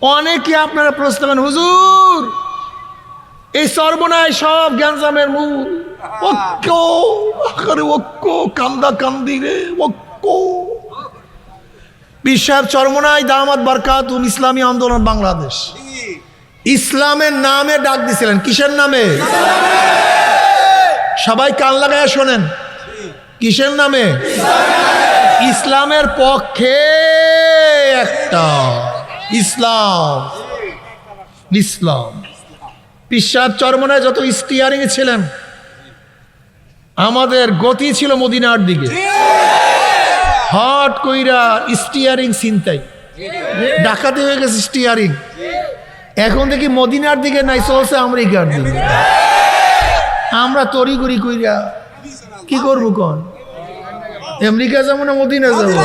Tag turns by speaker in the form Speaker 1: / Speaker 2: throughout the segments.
Speaker 1: অনেকে আপনারা প্রশ্ন করেন, হুজুর এই সর্বনাশ সব গ্যাঞ্জামের মূল ঐক্য, ঐক্য কান্দা কান্দি রে ঐক্য। পীর সাহেব চরমনাই দামাত বারকাতুহুম ইসলামী আন্দোলন বাংলাদেশ ইসলামের নামে ডাক দিছিলেন। কিসের নামে? সবাই কান লাগায় শোনেন, কিসের নামে? ইসলামের পক্ষে একটা ইসলাম। ইসলাম পীর সাহেব চরমনায় যত স্টিয়ারিং ছিলেন, আমাদের গতি ছিল মদিনার দিকে। হট কইরা স্টিয়ারিং চিন্তাই ডাকাতে হয়ে গেছে স্টিয়ারিং। এখন দেখি মদিনার দিকে নাই, চলছে আমেরিকার দিকে। আমরা তড়িঘড়ি কইরা কি করবো কন? আমেরিকা যাবো না মদিনা যাবো?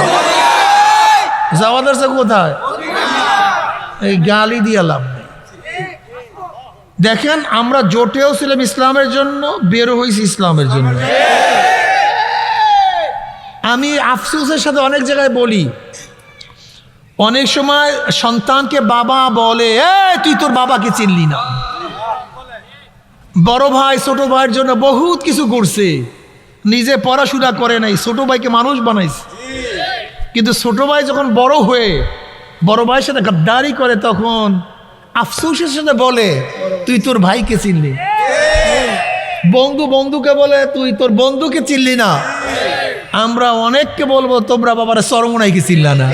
Speaker 1: যাওয়া দরকার কোথায়? এই গালি দিয়ে লাভ নেই। দেখেন আমরা জোটেও ছিলাম ইসলামের জন্য, বেরো হয়েছি ইসলামের জন্য। আমি আফসোসের সাথে অনেক জায়গায় বলি, অনেক সময় সন্তানকে বাবা বলে, তুই তোর বাবাকে চিনলি না। বড় ভাই ছোট ভাইয়ের জন্য বহুত কিছু করছে, নিজে পড়াশোনা করে নাই, ছোট ভাইকে মানুষ বানাইছে। কিন্তু ছোট ভাই যখন বড় হয়ে বড় ভাইয়ের সাথে গাদ্দারি করে, তখন আফসোসের সাথে বলে, তুই তোর ভাইকে চিনলি। বন্ধু বন্ধুকে বলে, তুই তোর বন্ধুকে চিনলি না। আমরা অনেককে বলবো, তোমরা বাবারা চরমনাইকে চিনলা না।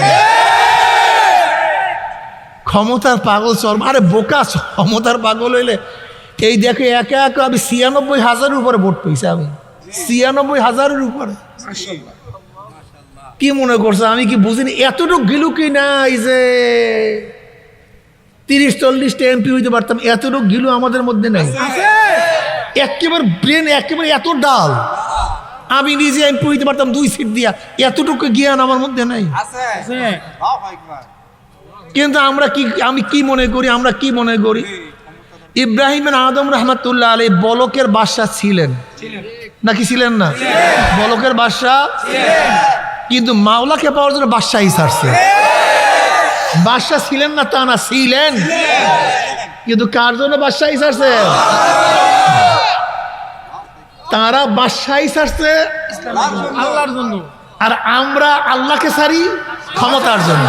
Speaker 1: ক্ষমতার পাগল চরম, আরে বোকা, ক্ষমতার পাগল হইলে এই দেখে একা একা আমি ৯৬,০০০ উপরে ভোট পেয়েছি। আমি ৯৬,০০০ উপরে। কি মনে করছে আমি কি বুঝিনি? এতটুকু গিলু কি নাই যে ৩০-৪০টা এমপি হইতে পারতাম, এতটুকু গিলু আমাদের মধ্যে নাই। একেবারে ব্রেন একেবারে এত ডাল, আমি নিজে এমপি হইতে পারতাম ২ সিট দিয়া, এতটুকু জ্ঞান আমার মধ্যে নাই। কিন্তু আমি কি মনে করি, আমরা কি মনে করি, ইব্রাহিম আদম রহমতুল্লাহ আলাইহি বলকের বাদশা ছিলেন নাকি ছিলেন না? বলকের বাদশা, কিন্তু মাওলাকে পাওয়ার জন্য বাদশাহী ছাড়ছে। বাদশা ছিলেন না তা না, ছিলেন, কিন্তু কার জন্য বাদশাহী ছাড়ছে? তারা বাদশাহী ছাড়ছে আল্লাহর জন্য, আর আমরা আল্লাহকে ছাড়ি ক্ষমতার জন্য।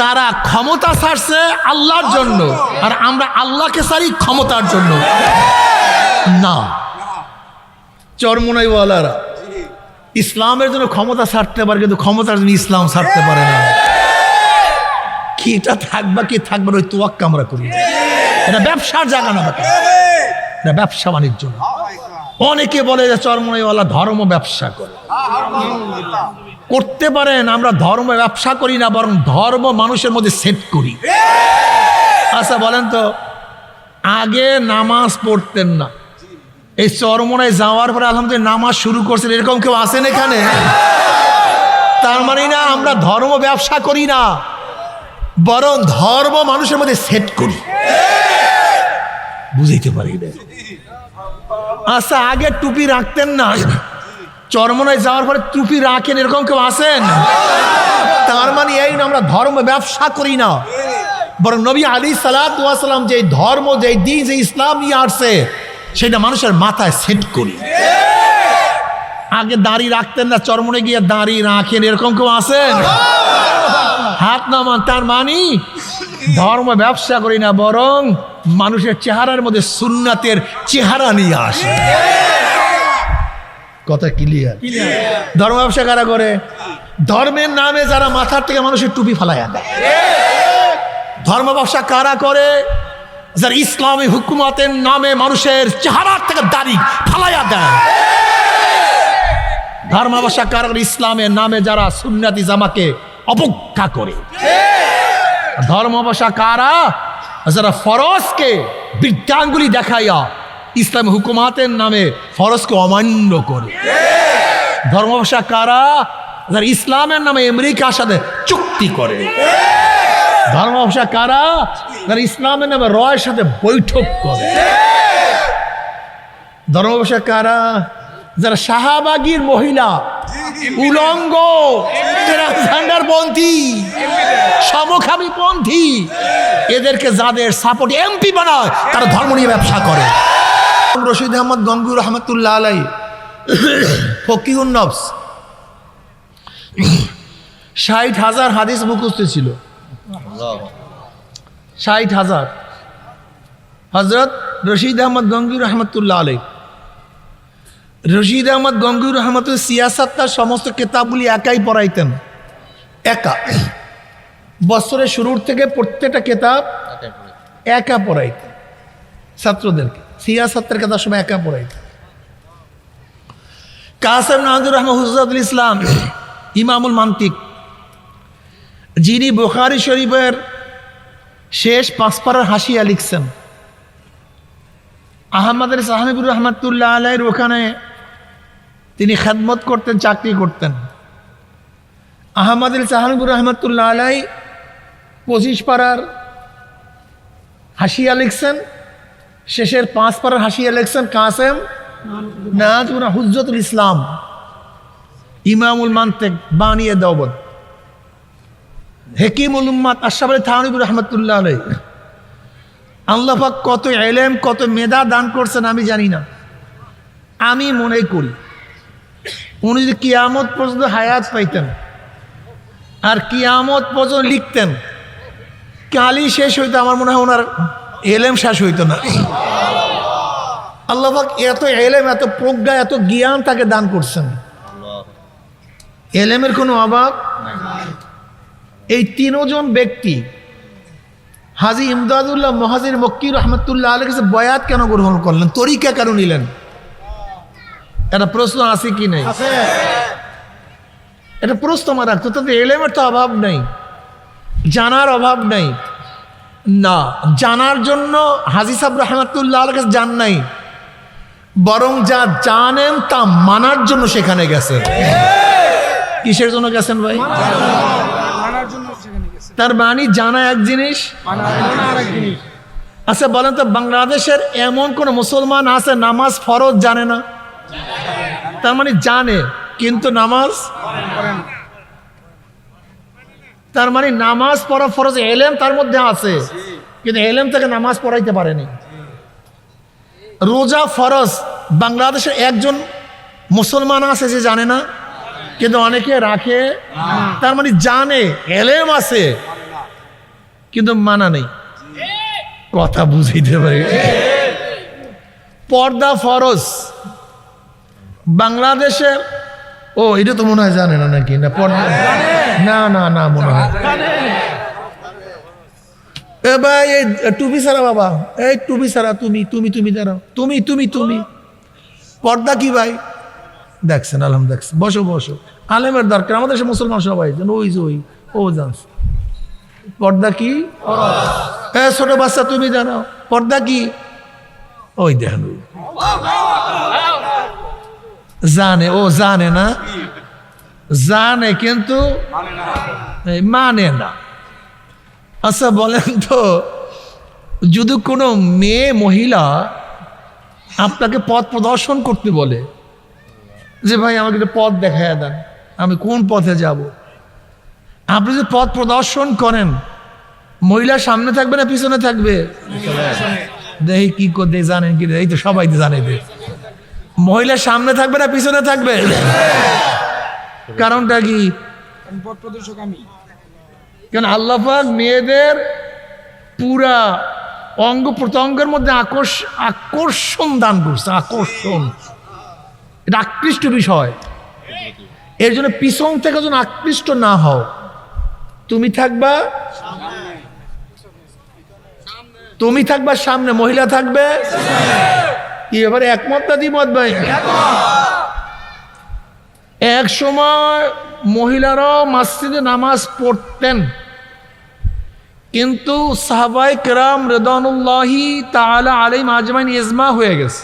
Speaker 1: তারা ক্ষমতা ছাড়ছে আল্লাহর জন্য, আর আমরা আল্লাহকে ছাড়ি ক্ষমতার জন্য না। চরমনাইওয়ালারা ইসলামের জন্য ক্ষমতা ছাড়তে পারে, কিন্তু ক্ষমতার জন্য ইসলাম ছাড়তে পারে না। কি এটা থাকবা কি থাকবে ওই তোয়াক্কা আমরা করি। এটা ব্যবসার জায়গা না, এটা ব্যবসা বাণিজ্য না। অনেকে বলে যে চরমনাইওয়ালা ধর্ম ব্যবসা করে। করতে পারেন, আমরা ধর্ম ব্যবসা করি না, বরং ধর্ম মানুষের মধ্যে সেট করি। আচ্ছা বলেন তো, আগে নামাজ পড়তেন না, এই চরমনায় যাওয়ার পরে আলহামদুলিল্লাহ নামাজ শুরু করছেন, এরকম কেউ আছেন এখানে? তার মানে না আমরা ধর্ম ব্যবসা করি না, বরং ধর্ম মানুষের মধ্যে সেট করি। বুঝাইতে পারি না? আচ্ছা আগে টুপি রাখতেন না, চরমনায় যাওয়ার পরে টুপি রাখেন, এরকম কেউ আছেন? তার মানে এই না আমরা ধর্ম ব্যবসা করি না, বরং নবী আলাইহিস সালাতু ওয়াস সালাম যে ধর্ম, যে দিন, যে ইসলাম নিয়ে আসছে, সেটা মানুষের মাথায় সেট করি। আগে দাড়ি রাখতেন না, চরমনে গিয়ে দাড়ি রাখেন, এরকম কেউ আছেন? হাত নামান। তার মানে ধর্ম ব্যবসা করি না, বরং মানুষের চেহারার মধ্যে সুন্নাতের চেহারা নিয়ে আসে। কথা ক্লিয়ার? ধর্ম ব্যবসা কারা করে? ধর্মের নামে যারা মাথার থেকে মানুষের টুপি ফালাইয়া দেয়। ধর্ম ব্যবসা কারা করে? যারা ইসলামী হুকুমতের নামে মানুষের চেহারার থেকে দাড়ি ফালাইয়া দেয়। ধর্ম ব্যবসা কারা করে? ইসলামের নামে যারা সুন্নাতি জামাকে অবজ্ঞা করে। ধর্ম ব্যবসা কারা? যারা ফরজকে বৃদ্ধাঙ্গুলি দেখাইয়া ইসলামী হুকুমতের নামে ফরজকে অমান্য করে। ধর্ম ব্যবসা কারা? যারা ইসলামের নামে আমেরিকার সাথে চুক্তি করে। ধর্ম ব্যবসা কারা? যারা ইসলামের নামে রয়ের সাথে বৈঠক করে। ধর্ম ব্যবসা কারা? যারা শাহবাগীর মহিলা উলঙ্গ, ট্রান্সজেন্ডার পন্থী, সমকামী পন্থী, এদেরকে যাদের সাপোর্ট এমপি বানায় তারা ধর্ম নিয়ে ব্যবসা করে। রশিদ আহমদ গঙ্গুর রহমতুল্লাহ আলাই ফকিহুন নফস 60,000 হাদিস মুখস্থ ছিল। 60,000। হজরত রশিদ আহমদ গঙ্গুর রহমতুল্লাহ আলাই, রশিদ আহমদ গঙ্গুর রহমতুল্লাহ সিয়াসাত তার সমস্ত কিতাবগুলি একাই পড়াইতেন, একা। বছরের শুরুর থেকে প্রত্যেকটা কিতাব একা পড়াইতেন ছাত্রদেরকে, সিয়াসাতের কিতাব সব একা পড়াইতেন। কাসেম নাজুর রহমান হুজরাতুল ইসলাম ইমামুল মান্তিক, যিনি বুখারী শরীফের শেষ 5 পারার হাসিয়া লিখছেন, আহমদের সাহাবিবুর রহমতুল্লাহ আলাইহির ওখানে তিনি খেদমত করতেন, চাকরি করতেন। আহমদের সাহাবিবুর রহমতুল্লাহ আলাই 25 পারার হাসিয়া লিখছেন, শেষের 5 পারার হাসিয়া লিখছেন কাসেম নাজুর হুজরাতুল ইসলাম ইমামুল মান্তিক বানিয়ে দেওবন্দ, হেকিমুল উম্মাত আশরাফ আলী থানভী রহমতুল্লাহ আলাইহি। আল্লাহ পাক কত ইলম, কত মেধা দান করছেন আমি জানি না। আমি মনে করি উনি যদি কিয়ামত পর্যন্ত হায়াত পাইতেন আর কিয়ামত পর্যন্ত লিখতেন, কালই শেষ হইতো, আমার মনে হয় ওনার ইলম শেষ হইতো না। আল্লাহ পাক এত ইলম, এত প্রজ্ঞা, এত জ্ঞান তাকে দান করছেন, ইলমের কোনো অভাব। এই 3 জন ব্যক্তি হাজী ইমদাদুল্লাহ মুহাজির মক্কি রহমতুল্লাহ আলাইহির কাছে বয়াত কেন গ্রহণ করলেন, তরিকা কেন নিলেন? এটা প্রশ্ন আছে কি নাই? এটা প্রশ্ন আমার রাখতো। তাদের ইলমের তো অভাব নেই, জানার অভাব নেই না, জানার জন্য হাজী সাহেব রহমতুল্লাহ আলাইহির কাছে যান নাই, বরং যা জানেন তা মানার জন্য সেখানে গেছেন। কিসের জন্য গেছেন ভাই? তার মানে জানা এক জিনিস, আচ্ছা বলেন তো, বাংলাদেশের এমন কোন মুসলমান আছে নামাজ ফরজ জানে না? তার মানে জানে কিন্তু নামাজ, তার মানে নামাজ পড়া ফরজ, ইলম তার মধ্যে আছে কিন্তু ইলম থেকে নামাজ পড়াইতে পারেনি। রোজা ফরজ, বাংলাদেশে একজন মুসলমান আছে যে জানে না, কিন্তু অনেকে রাখে। তার মানে জানে, ইলম আছে কিন্তু মানা নেই। কথা বুঝাইতে পারে। পর্দা ফরজ বাংলাদেশে, ও এটা তো মনে হয় জানে না নাকি? না পর্দা, না না না মনে হয়। এ ভাই এই টুপি ছাড়া, বাবা এই টুপি ছাড়া, তুমি তুমি তুমি দাঁড়াও, তুমি তুমি তুমি পর্দা কি ভাই? দেখছেন আলহাম, দেখছেন, বসো বসো, আলেমের দরকার আমাদের সে মুসলমান সবাই যেন ওই যে ওই ও জানছে পর্দা কি। হ্যাঁ ছোট বাচ্চা তুমি জানো পর্দা কি? ওই দেখেন জানে, ও জানে না, জানে কিন্তু মানে না। আচ্ছা বলেন তো, যদি কোনো মেয়ে মহিলা আপনাকে পথ প্রদর্শন করতে বলে যে ভাই আমাকে একটা পথ দেখায় দেন, আমি কোন পথে যাব, আপনি যদি পথ প্রদর্শন করেন, মহিলা সামনে থাকবে না পিছনে থাকবে? দেখি কি করতে জানেন কি? এই তো সবাই জানে, মহিলা সামনে থাকবে না পিছনে থাকবে? কারণটা কি? কেন আল্লাহ পাক মেয়েদের পুরা অঙ্গ প্রত্যঙ্গের মধ্যে আকর্ষণ দান করছে, আকর্ষণ, এটা আকৃষ্ট বিষয়। এর জন্য পিছন থেকে যেন আকৃষ্ট না হও, তুমি থাকবা, তুমি থাকবা সামনে, মহিলা থাকবে কি? এবারে একমত না দ্বিমত ভাই? এক সময় মহিলারাও মসজিদে নামাজ পড়তেন, কিন্তু সাহাবায়ে কেরাম রিদওয়ানুল্লাহি তাআলা আলাইহিম আজমাইন ইজমা হয়ে গেছে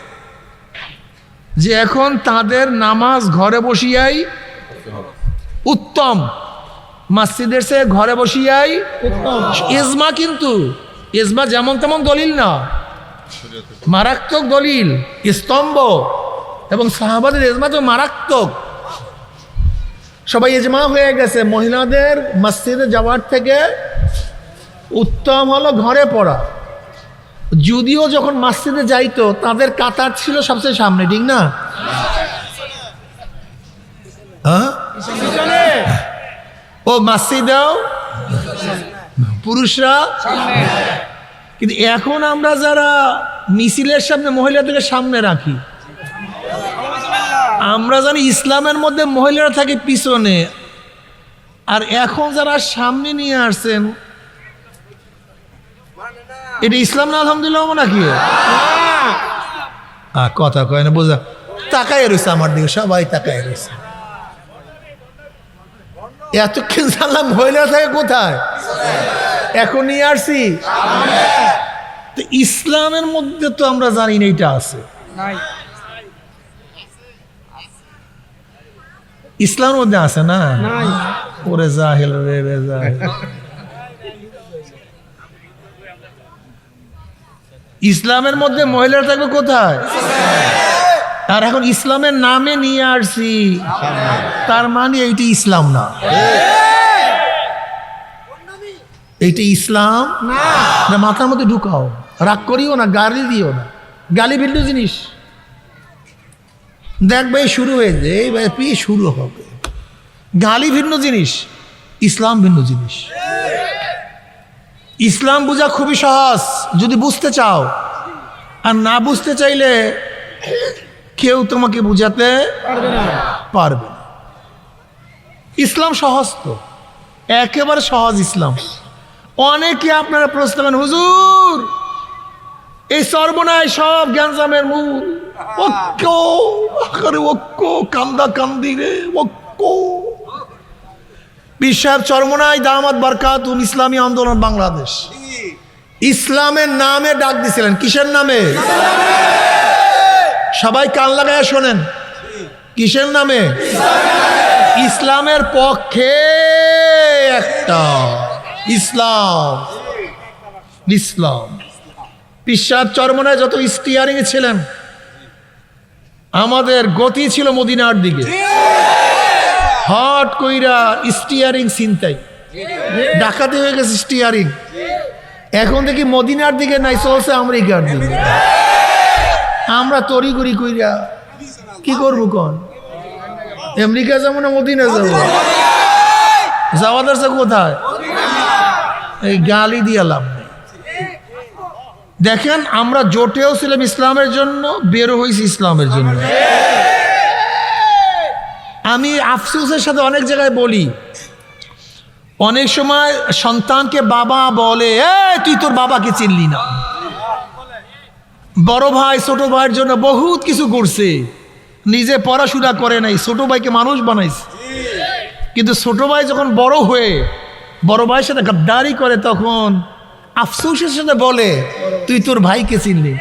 Speaker 1: যে এখন তাদের নামাজ ঘরে বসিয়াই উত্তম, মসজিদের সে ঘরে বসিয়াই উত্তম। ইজমা, কিন্তু ইজমা যেমন তেমন দলিল না, মারাত্মক দলিল, স্তম্ভ, এবং সাহাবাদের ইজমা তো মারাত্মক। সবাই ইজমা হয়ে গেছে মহিলাদের মসজিদে যাওয়ার থেকে উত্তম হলো ঘরে পড়া। যদিও যখন মসজিদে যাইতো তাদের কাতার ছিল সবচেয়ে সামনে, ঠিক না? হ্যাঁ, ও মসজিদেও পুরুষরা, কিন্তু এখন আমরা যারা মিছিলের সামনে মহিলাদেরকে সামনে রাখি, আমরা জানি ইসলামের মধ্যে মহিলারা থাকে পিছনে, আর এখন যারা সামনে নিয়ে আসছেন এটা ইসলাম না? আলহামদুলিল্লাহ নাকি কথা কয় না, বোঝা তাকায় রয়েছে আমার দিকে, সবাই তাকায় রয়েছে। এতক্ষণ জানলাম মহিলা থাকে কোথায়, এখন নিয়ে আসছি। তো ইসলামের মধ্যে তো আমরা জানি না এটা আছে। ইসলামের মধ্যে আছে না? ওরে জাহেল রে জাহেল। ইসলামের মধ্যে মহিলারা থাকবে কোথায়? আর এখন ইসলামের নামে নিয়ে আসছি, তার মানে এইটা ইসলাম না। এইটা ইসলাম না, মাথার মধ্যে ঢুকাও। রাগ করিও না, গালি দিও না, গালি ভিন্ন জিনিস। দেখবে শুরু হয়েছে, এই শুরু হবে। গালি ভিন্ন জিনিস, ইসলাম ভিন্ন জিনিস। ইসলাম বোঝা খুবই সহজ যদি বুঝতে চাও, আর না বুঝতে চাইলে কেউ তোমাকে বুঝাতে পারবে না। ইসলাম সহজ তো, একেবারে সহজ ইসলাম। অনেকে আপনারা প্রশ্ন করেন, হুজুর এই সর্বনাশ সব জ্ঞানজামের মূল, কান্দা কান্দি রে বিশ্বের চরমনাই দামাত বারকাতুহুম ইসলামী আন্দোলন বাংলাদেশ ইসলামের নামে ডাক দিছিলেন। কিসের নামে? সবাই কান লাগায় শোনেন, কিসের নামে? ইসলামের পক্ষে একটা ইসলাম। ইসলাম বিশ্বের চরমনায় যত স্টিয়ারিং ছিলেন, আমাদের গতি ছিল মদিনার দিকে। হট কইরা স্টিয়ারিং চিন্তাই ডাকাতি হয়ে গেছে স্টিয়ারিং। এখন দেখি মদিনার দিকে নাই, চলছে আমেরিকার দিকে। আমরা তড়িঘড়ি কইরা কি করবো কোন? আমেরিকা যাবো না মদিনা যাবো? যাওয়া দরকার কোথায়? এই গালি দিয়ে লাভ নেই। দেখেন আমরা জোটেও ছিলাম ইসলামের জন্য, বেরো হয়েছি ইসলামের জন্য। আমি আফসোসের সাথে অনেক জায়গায় বলি, অনেক সময় সন্তানকে বাবা বলে, তুই তোর বাবাকে চিনলি না। বড় ভাই ছোট ভাইয়ের জন্য বহুত কিছু করছে, নিজে পড়াশোনা করে নাই, ছোট ভাইকে মানুষ বানাইছে। কিন্তু ছোট ভাই যখন বড় হয়ে বড় ভাইয়ের সাথে গাদ্দারি করে, তখন আফসোসের সাথে বলে, তুই তোর ভাইকে চিনলি।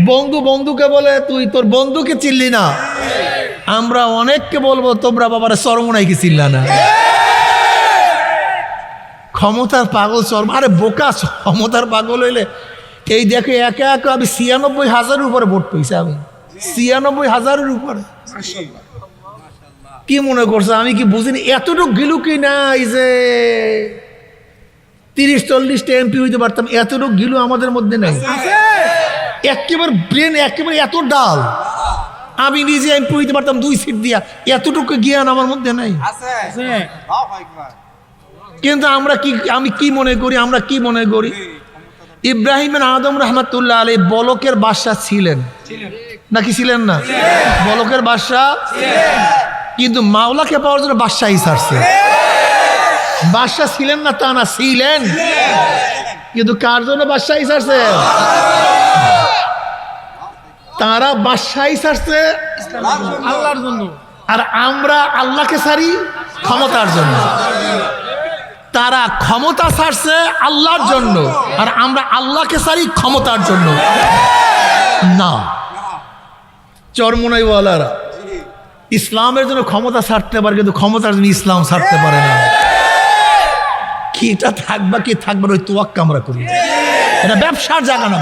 Speaker 1: বন্ধু বন্ধুকে বলে, তুই তোর বন্ধুকে চিনলি না। আমরা অনেককে বলবো, তোমরা বাবারা চরমনাইকে চিনলা না। ক্ষমতার পাগল চরম, আরে বোকা, ক্ষমতার পাগল হইলে এই দেখে একে একে আমি ৯৬,০০০ উপরে ভোট পেয়েছি। আমি ৯৬,০০০ উপরে। কি মনে করছো আমি কি বুঝিনি? এতটুকু গিলু কি নাই যে ৩০-৪০টা এমপি হইতে পারতাম, এতটুকু গিলু আমাদের মধ্যে নাই। একেবারে ব্রেন একেবারে এত ডাল, আমি নিজে এমপি হইতে পারতাম ২ সিট দিয়া, এতটুকু জ্ঞান আমার মধ্যে নাই। কিন্তু আমি কি মনে করি, আমরা কি মনে করি, ইব্রাহিম আদম রহমতুল্লাহ আলাইহি বলকের বাদশা ছিলেন নাকি ছিলেন না? বলকের বাদশা, কিন্তু মাওলাকে পাওয়ার জন্য বাদশাহী ছাড়ছে। বাদশা ছিলেন না তা না, ছিলেন, কিন্তু কার জন্য বাদশাহী ছাড়ছে? তারা বাদশাহী ছাড়ছে আল্লাহর জন্য, আর আমরা আল্লাহকে ছাড়ি ক্ষমতার জন্য। তারা ক্ষমতা ছাড়ছে আল্লাহর জন্য, আর আমরা আল্লাহকে ছাড়ি ক্ষমতার জন্য। না, চরমনাইওয়ালারা ইসলামের জন্য ক্ষমতা ছাড়তে পারে, কিন্তু ক্ষমতার জন্য ইসলাম ছাড়তে পারে না। কি এটা থাকবা কি থাকবে ওই তোয়াক্কা আমরা করি। এটা ব্যবসার জায়গা না,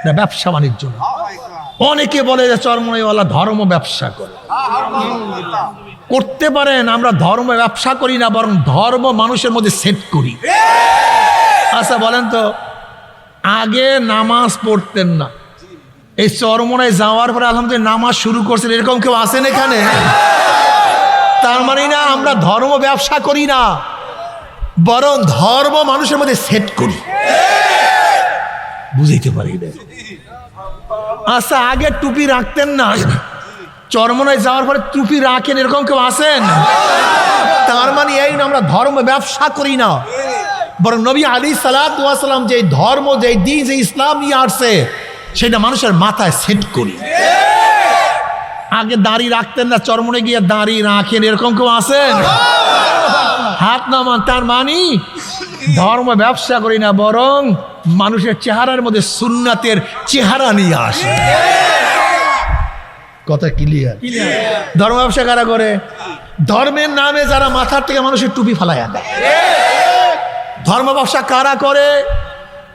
Speaker 1: এটা ব্যবসা বাণিজ্য না। অনেকে বলে যে চরমনাইওয়ালা ধর্ম ব্যবসা করে। করতে পারেন। আমরা ধর্ম ব্যবসা করি না, বরং ধর্ম মানুষের মধ্যে সেট করি। আচ্ছা বলেন তো, আগে নামাজ পড়তেন না, এই চরমনায় যাওয়ার পরে আলহামদুলিল্লাহ নামাজ শুরু করছেন, এরকম কেউ আছেন এখানে? তার মানে না আমরা ধর্ম ব্যবসা করি না, বরং ধর্ম মানুষের মধ্যে সেট করি। বুঝাইতে পারি না। আচ্ছা আগে টুপি রাখতেন না, চরমনায় যাওয়ার পরে টুপি রাখেন, এরকম কেউ আছেন? তার মানে এই না আমরা ধর্ম ব্যবসা করি না, বরং নবী আলাইহিস সালাতু ওয়াস সালাম যে ধর্ম, যে দিন, যে ইসলাম নিয়ে আসছে সেটা মানুষের মাথায় সেট করি। আগে দাড়ি রাখতেন না, চরমনে গিয়ে দাড়ি রাখেন, এরকম কেউ আছেন? হাত নামান। তার মানে ধর্ম ব্যবসা করি না, বরং মানুষের চেহারার মধ্যে সুন্নাতের চেহারা নিয়ে আসে। কথা ক্লিয়ার? ধর্ম ব্যবসা কারা করে? ধর্মের নামে যারা মাথার থেকে মানুষের টুপি ফালাইয়া দেয়। ধর্ম ব্যবসা কারা করে?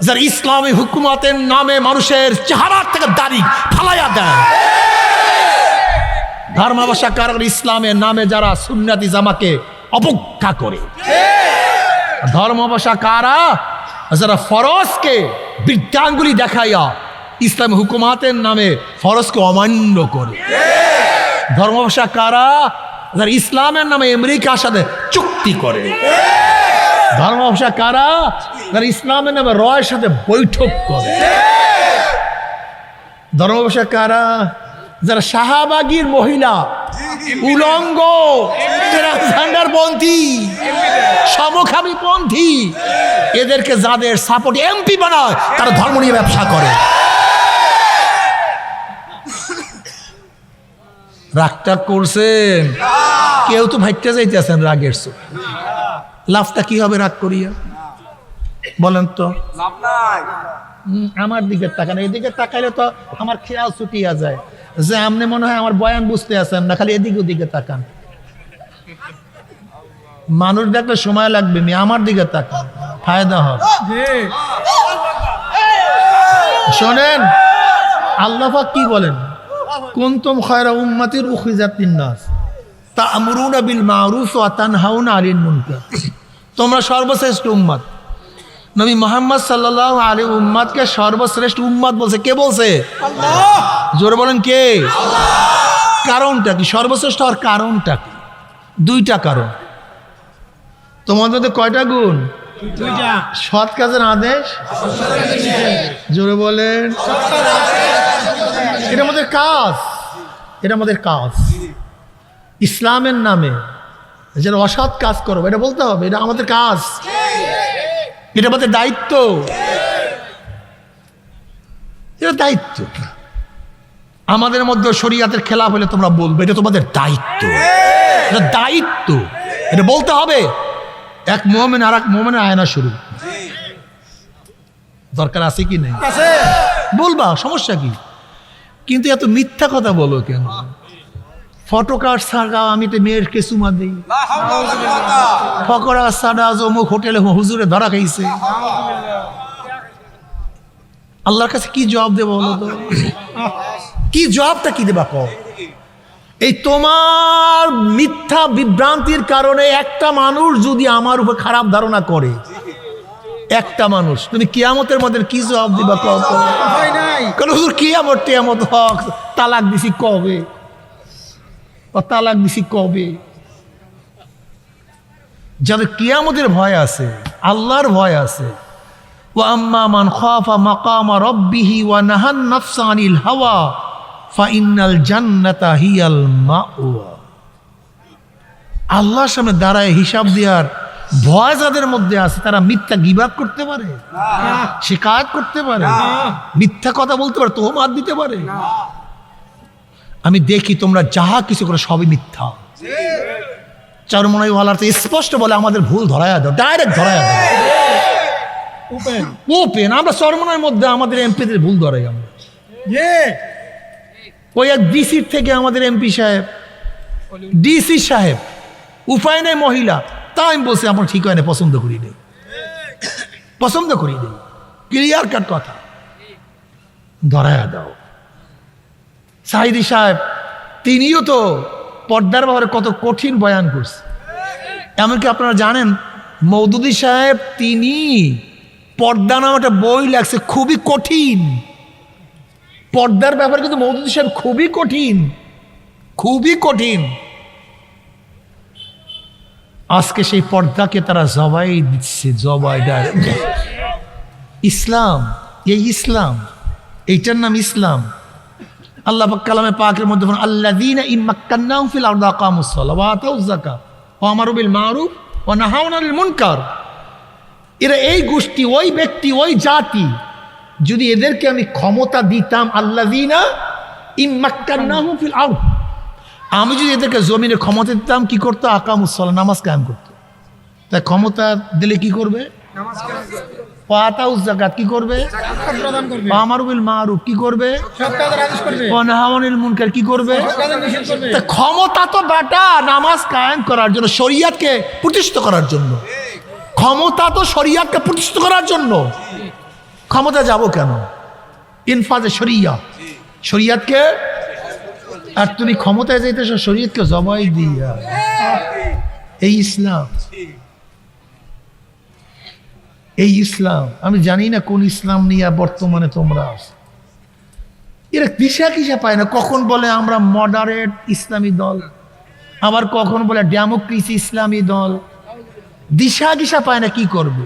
Speaker 1: যারা ইসলামী হুকুমতের নামে মানুষের চেহারার থেকে দাড়ি ফালাইয়া দেয়। ধর্ম ব্যবসা কারা করে? ইসলামের নামে যারা সুন্নাতি জামাকে অবজ্ঞা করে। ধর্ম ব্যবসা কারা? যারা ফরজকে বৃদ্ধাঙ্গুলি দেখাইয়া ইসলামী হুকুমাতের নামে ফরজকে অমান্য করে। ধর্ম ব্যবসা কারা? যারা ইসলামের নামে আমেরিকার সাথে চুক্তি করে। ধর্ম ব্যবসা কারা? যারা ইসলামের নামে রয়ের সাথে বৈঠক করে। ধর্ম ব্যবসা কারা? যারা শাহবাগীর মহিলা, উলঙ্গ, ট্রান্সজেন্ডারপন্থী, সমকামী পন্থী, এদেরকে যাদের সাপোর্ট এমপি বানায় তারা ধর্ম নিয়ে ব্যবসা করে। রাগটা করছেন? কেউ তো ভাইটটা যাইতেছেন রাগের চোখ। লাভটা কি হবে রাগ করিয়া? বলেন তো। আমার দিকে তাকান, এদিকে তাকাইলে তো আমার খেয়াল ছুটিয়া যায় যে আপনি মনে হয় আমার বয়ান বুঝতে আছেন না, খালি এদিকে ওদিকে তাকান। মানুষ দেখলে সময় লাগবে, আমার দিকে তাকান, ফায়দা হবে। শোনেন আল্লাহ পাক কি বলেন? কুনতুম খায়রা উম্মাতির উখরিজাত লিন-নাস তা'মুরুনা বিল মা'রুফ ওয়া তানহাউনা আনিল মুনকার। তোমরা সর্বশ্রেষ্ঠ উম্মত। নবী মুহাম্মদ সাল্লাল্লাহু আলাইহি উম্মতকে সর্বশ্রেষ্ঠ উম্মত বলছে। কে বলছে? আল্লাহ। জোরে বলেন কে? আল্লাহ। কারণটা কি? সর্বশ্রেষ্ঠ হওয়ার কারণটা কি? দুইটা কারণ। তোমাদের মধ্যে কয়টা গুণ? দুইটা। সৎ কাজের আদেশ, জোরে বলেন। এটা আমাদের কাজ, এটা আমাদের কাজ। ইসলামের নামে যেন অসৎ কাজ করবো এটা বলতে হবে, এটা আমাদের কাজ, এটা আমাদের দায়িত্ব, এটা দায়িত্ব। আমাদের মধ্যে শরীয়তের খেলাফ হলে তোমরা বলবে, এটা তোমাদের দায়িত্ব, এটা দায়িত্ব, এটা বলতে হবে। এক মুমিন আর এক মুমিনের আয়না শুরু, দরকার আছে কি নেই? বলবা, সমস্যা কি? কিন্তু এত মিথ্যা কথা বলো কেন? ফটোকার্ড ছাড়া আমি তো মেয়েরকে চুমা দিই, ফকরা ছাড়া অমুক হোটেলে হুজুরে ধরা খাইছে। আল্লাহর কাছে কি জবাব দেবো বলো তো? কি জবাবটা কি দেবা কও? এই তোমার মিথ্যা বিভ্রান্তির কারণে একটা মানুষ যদি আমার উপর খারাপ ধারণা করে, একটা মানুষ, তুমি কিয়ামতের মধ্যে কি জবাব দিবা কও? কারণ হুজুর কিয়ামত টিয়ামত হক, তালাক দিছি কবে, তালাক দিছি কবে? যাদের কিয়ামতের ভয় আছে, আল্লাহর ভয় আছে, ওয়া আম্মা মান খাফা মাকামা রাব্বিহি ওয়া নাহান নাফসা আনিল হাওয়া ফাইন্নাল জান্নাতা হিয়াল মাওয়া। আল্লাহর সামনে দাঁড়ায় হিসাব দেওয়ার ভয় যাদের মধ্যে আছে, তারা মিথ্যা গীবাত করতে পারে, শিকায়ত করতে পারে, মিথ্যা কথা বলতে পারে, তোহমাত দিতে পারে। আমি দেখি তোমরা যাহা কিছু করে সবই মিথ্যা। চরমনাই ওয়ালার তো স্পষ্ট বলে আমাদের ভুল ধরায়া দাও, ডাইরেক্ট ধরায়া দাও, ওপেন। আমরা চরমনার মধ্যে আমাদের এমপিদের ভুল ধরাই। আমরা ওই এক ডিসির থেকে আমাদের এমপি সাহেব, ডিসি সাহেব, উপায় নেই মহিলা, তা আমি বলছি আমার ঠিক হয় না, পছন্দ করি নেই, পছন্দ করি নেই, ক্লিয়ার কাট কথা, ধরায়া দাও। সাইদি সাহেব তিনিও তো পর্দার ব্যাপারে কত কঠিন বয়ান করছে। এমনকি আপনারা জানেন মওদুদী সাহেব তিনি পর্দা নামে একটা বই লাগছে, খুবই কঠিন। পর্দার ব্যাপারে কিন্তু মওদুদী সাহেব খুবই কঠিন, খুবই কঠিন। আজকে সেই পর্দাকে তারা জবাই দিচ্ছে, জবাই। ইসলাম, এই ইসলাম, এইটার নাম ইসলাম। আল্লাহ পাক কালামে পাকের মধ্যে বলেন আল্লাযীনা ইম্মাক্কান্নাহুম ফিল আরদি আকামুস সালাহ ওয়া আতাউয যাকাত ওয়া আমারু বিল মারুফ ওয়া নাহাউনা আনিল মুনকার। এরা এই গোষ্ঠী, ওই ব্যক্তি, ওই জাতি, যদি এদেরকে আমি ক্ষমতা দিতাম, আল্লাযীনা ইম্মাক্কান্নাহুম ফিল আরদ, আমি যদি এদেরকে জমিনে ক্ষমতা দিতাম, কি করতো? আকামুস সালাহ, নামাজ কায়েম করতো। তাই ক্ষমতা দিলে কি করবে? নামাজ কায়েম করবে। ওয়া আতাউয যাকাত, কি করবে? যাকাত প্রদান করবে। ওয়া আমারু বিল মারুফ, কি করবে? সৎ কাজের আদেশ করবে। ওয়া নাহাউনা আনিল মুনকার, কি করবে? অসৎ কাজের নিষেধ করবে। তা ক্ষমতা তো বেটা নামাজ কায়েম করার জন্য, শরীয়তকে প্রতিষ্ঠিত করার জন্য। ক্ষমতা তো শরীয়তকে প্রতিষ্ঠিত করার জন্য। ক্ষমতা যাব কেন? ইনফাজে শরিয়া, শরীয়তকে। আর তুমি ক্ষমতায় যাইতেছ শরীয়তকে জবাই দিয়া। এই ইসলাম, এই ইসলাম। আমি জানি না কোন ইসলাম নিয়ে বর্তমানে তোমরা আছো। এরা দিশা কিসা পায় না। কখন বলে আমরা মডারেট ইসলামী দল, আবার কখন বলে ডেমোক্রেসি ইসলামী দল। দিশা কিসা পায় না, কি করবে?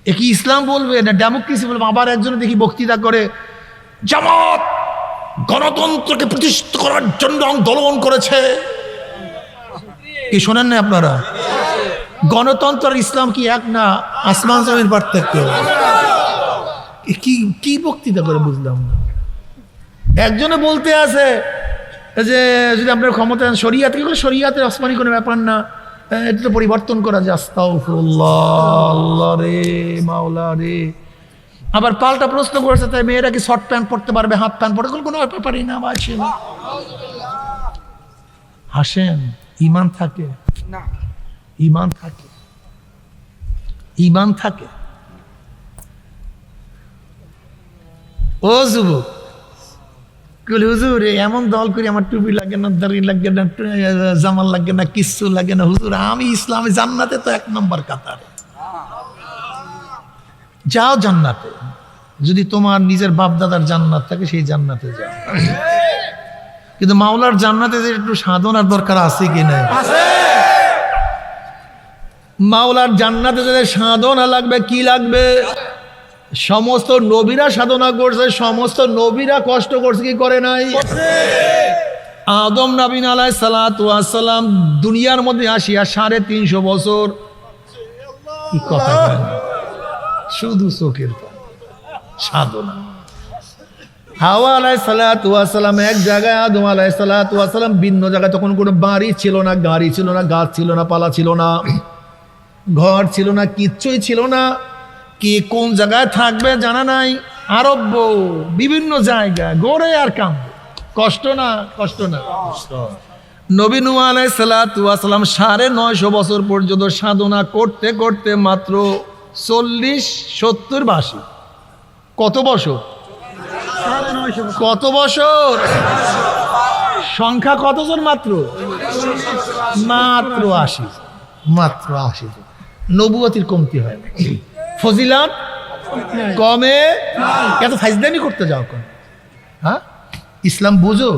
Speaker 1: এ কি ইসলাম বলবে না ডেমোক্রেসি বলবে? আবার একজন দেখি বক্তৃতা করে জামাত গণতন্ত্রকে প্রতিষ্ঠিত করার জন্য আন্দোলন করেছে। কি শোনেন না আপনারা? গণতন্ত্র আর ইসলাম কি এক না? আসমান জমির পার্থক্য। কি কি বক্তৃতা করে বুঝলাম না। একজনে বলতে আছে যে যদি আপনার ক্ষমতা শরিয়াত, কি বলে? শরিয়াতের আসমানি কোনো ব্যাপার না, এটা তো পরিবর্তন করা যায়। আস্তাগফিরুল্লাহ, আল্লাহ রে, মাওলা রে। আবার পাল্টা প্রশ্ন করেছে, তাই মেয়েরা কি শর্ট প্যান্ট পরতে পারবে, হাফ প্যান্ট পরতে? কোনো ব্যাপারই না। হাসেন, ইমান থাকে না, ইমান থাকে, ইমান থাকে। ও যুবক, হুজুর এমন দল করি, আমার টুপি লাগে না, দাড়ি লাগে না, জামাল লাগে না, কিচ্ছু লাগে না। হুজুর আমি ইসলামে জান্নাতে তো 1 নম্বর কাতারে। যাও জান্নাতে, যদি তোমার নিজের বাপ দাদার জান্নাত থাকে সেই জান্নাতে যাও। কিন্তু মাওলার জান্নাতে যে একটু সাধনার দরকার আছে কি না? মাওলার জান্নাতে যে সাধনা লাগবে, কি লাগবে? সমস্ত নবীরা সাধনা করছে, সমস্ত নবীরা কষ্ট করছে, কি করে নাই? আদম নবী আলাইহিস সালাতু ওয়াস সালাম দুনিয়ার মধ্যে আসিয়া 350 বছর, কি কথা বলেন, শুধু চোখের সাধনা। হাওয়া আলাইহিস সালাতু ওয়াস সালাম এক জায়গায়, আদম আলাইহিস সালাতু ওয়াস সালাম ভিন্ন জায়গায়। তখন কোনো বাড়ি ছিল না, গাড়ি ছিল না, গাছ ছিল না, পালা ছিল না, ঘর ছিল না, কিচ্ছুই ছিল না। কে কোন জায়গায় থাকবে জানা নাই। আরব্য বিভিন্ন জায়গায় গড়ে আর কাম, কষ্ট না, কষ্ট না। নবী নূহ আলাইহিস সালাতু ওয়াস সালাম 950 বছর পর্যন্ত সাধনা করতে করতে মাত্র 40, 70, 82, কত বছর? কত বছর? সংখ্যা কতজন? মাত্র 80, মাত্র 80। নবুয়তির কমতি হয় না, ফজিলাত কমে। এত ফাজলামি করতে যাও কেন? হ্যাঁ, ইসলাম বুঝো।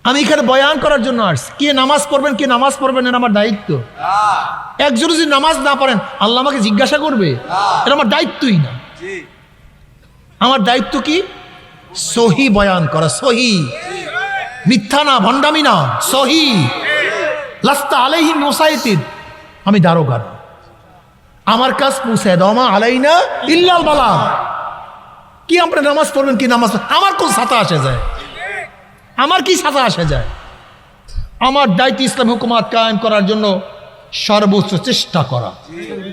Speaker 1: আমি এখানে বয়ান করার জন্য আসছি। কে নামাজ পড়বেন, কে নামাজ পড়বেন, এটা আমার দায়িত্ব। একজন যদি নামাজ না পড়েন, আল্লাহ আমাকে জিজ্ঞাসা করবে? এটা আমার দায়িত্বই না। আমার দায়িত্ব কি? সহি বয়ান করা, সহি, মিথ্যা না, ভণ্ডামি না, সহি। লাস্তা আলাইহিম মুসাইতির, আমি দারোগা। আমার কাজ পৌঁছে দাও, মা আলাইনা ইল্লাল বালাগ। কি আপনি নামাজ পড়বেন, কি নামাজ, আমার কোন ছাতা আসে যায়? আমার কি ছাতা আসে যায়? আমার দায়িত্ব ইসলাম হুকুমাত কায়েম করার জন্য সর্বোচ্চ চেষ্টা করা।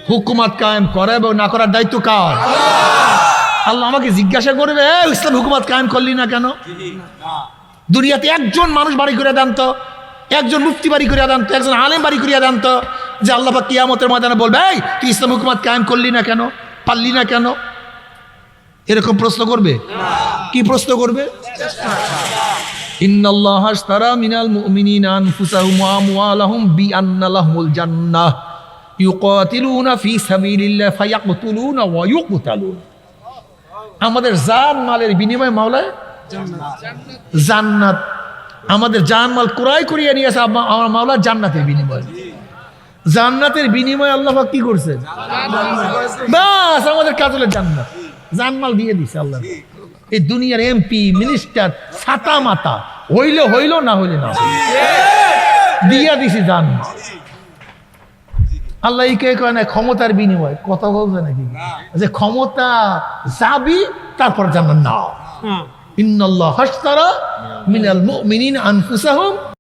Speaker 1: হুকুমাত কায়েম করা এবং না করার দায়িত্ব কার? আল্লাহ আমাকে জিজ্ঞাসা করবে, ইসলাম হুকুমাত কায়েম করলি না কেন? দুনিয়াতে একজন মানুষ বাড়ি করে দেন তো, একজন মুফতি বাড়ি করিয়া দেন তো, একজন আলেম বাড়ি করিয়া দেন তো, যে আল্লাহ পাক কিয়ামতের ময়দানে বলবে, এই তুই ইসলাম হুকুমাত কায়েম করলি না কেন, পারলি না কেন? এরকম প্রশ্ন করবে? কি প্রশ্ন করবে? ইন্নাল্লাহা আশতারা মিনাল মুমিনিনা আনফুসাহুম ওয়া আমওয়ালাহুম বিআন্না লাহুমুল জান্নাহ ইউকাতিলুনা ফি সাবিলিল্লাহ ফায়াকতুলুনা ওয়া ইউকতালুন। আমাদের জান মালের বিনিময়ে মাওলা জান্নাত, আমাদের জান মাল ক্রয় করিয়ে নিয়েছে আমার মাওলা জান্নাতের বিনিময়ে। জান্নাতের বিনিময়ে আল্লাহ পাক কি করছে? বাস আমাদের কাজ হলো জান্নাত, জানমাল দিয়ে দিছে আল্লাহ। এই দুনিয়ার এমপি মিনিস্টার ছাতা মাতা হইল না হইলে না, দিয়া দিছি জান্নাত। আল্লাহ কে কয় না ক্ষমতার বিনিময়, কথা বলছে নাকি যে ক্ষমতা যাবি তারপর জান্নাত নাও। ইন্নাল্লাহা আশতারা মিনাল মুমিনিনা আনফুসাহুম